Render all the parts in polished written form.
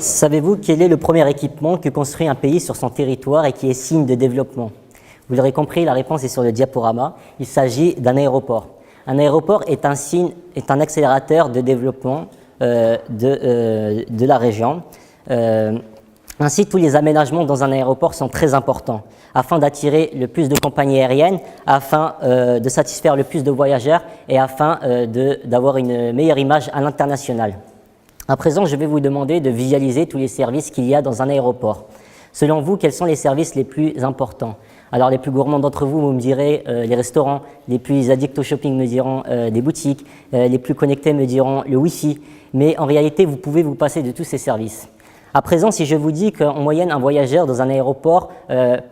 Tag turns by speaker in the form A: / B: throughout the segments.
A: Savez-vous quel est le premier équipement que construit un pays sur son territoire et qui est signe de développement? Vous l'aurez compris, la réponse est sur le diaporama. Il s'agit d'un aéroport. Un aéroport est un accélérateur de développement de la région. Ainsi, tous les aménagements dans un aéroport sont très importants afin d'attirer le plus de compagnies aériennes, afin de satisfaire le plus de voyageurs et afin d'avoir une meilleure image à l'international. À présent, je vais vous demander de visualiser tous les services qu'il y a dans un aéroport. Selon vous, quels sont les services les plus importants? Alors, les plus gourmands d'entre vous me direz les restaurants, les plus addicts au shopping me diront des boutiques, les plus connectés me diront le Wi-Fi. Mais en réalité, vous pouvez vous passer de tous ces services. À présent, si je vous dis qu'en moyenne, un voyageur dans un aéroport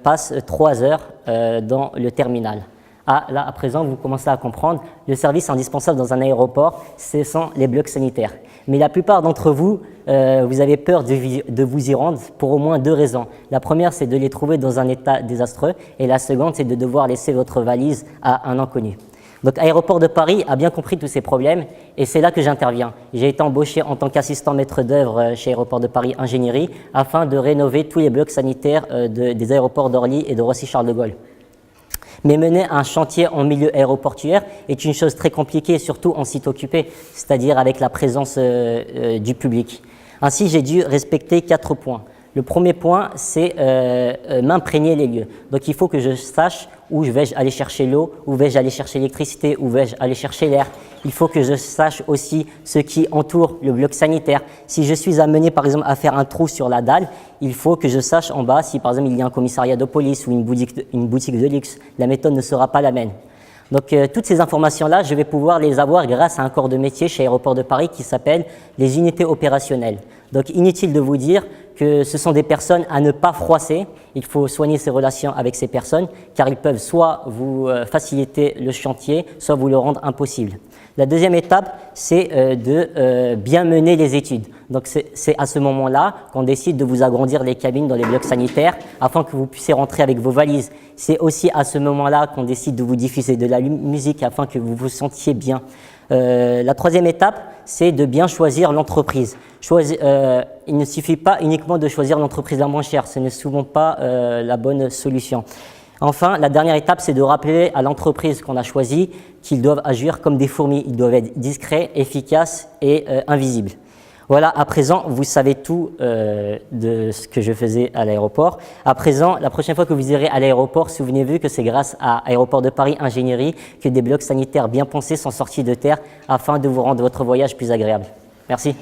A: passe 3 heures dans le terminal. Ah, là, à présent, vous commencez à comprendre, le service indispensable dans un aéroport, ce sont les blocs sanitaires. Mais la plupart d'entre vous, vous avez peur de vous y rendre pour au moins 2 raisons. La première, c'est de les trouver dans un état désastreux, et la seconde, c'est de devoir laisser votre valise à un inconnu. Donc, Aéroport de Paris a bien compris tous ces problèmes, et c'est là que j'interviens. J'ai été embauché en tant qu'assistant maître d'œuvre chez Aéroport de Paris Ingénierie, afin de rénover tous les blocs sanitaires des aéroports d'Orly et de Roissy-Charles de Gaulle. Mais mener un chantier en milieu aéroportuaire est une chose très compliquée, surtout en site occupé, c'est-à-dire avec la présence du public. Ainsi, j'ai dû respecter 4 points. Le premier point, c'est m'imprégner les lieux. Donc, il faut que je sache où vais-je aller chercher l'eau, où vais-je aller chercher l'électricité, où vais-je aller chercher l'air. Il faut que je sache aussi ce qui entoure le bloc sanitaire. Si je suis amené, par exemple, à faire un trou sur la dalle, il faut que je sache en bas si, par exemple, il y a un commissariat de police ou une boutique de luxe. La méthode ne sera pas la même. Donc, toutes ces informations-là, je vais pouvoir les avoir grâce à un corps de métier chez Aéroport de Paris qui s'appelle les unités opérationnelles. Donc, inutile de vous dire que ce sont des personnes à ne pas froisser. Il faut soigner ses relations avec ces personnes car ils peuvent soit vous faciliter le chantier, soit vous le rendre impossible. La deuxième étape, c'est de bien mener les études. Donc, c'est à ce moment-là qu'on décide de vous agrandir les cabines dans les blocs sanitaires afin que vous puissiez rentrer avec vos valises. C'est aussi à ce moment-là qu'on décide de vous diffuser de la musique afin que vous vous sentiez bien. La troisième étape, c'est de bien choisir l'entreprise. Il ne suffit pas uniquement de choisir l'entreprise la moins chère, ce n'est souvent pas la bonne solution. Enfin, la dernière étape, c'est de rappeler à l'entreprise qu'on a choisie qu'ils doivent agir comme des fourmis. Ils doivent être discrets, efficaces et invisibles. Voilà, à présent, vous savez tout de ce que je faisais à l'aéroport. À présent, la prochaine fois que vous irez à l'aéroport, souvenez-vous que c'est grâce à Aéroport de Paris Ingénierie que des blocs sanitaires bien pensés sont sortis de terre afin de vous rendre votre voyage plus agréable. Merci.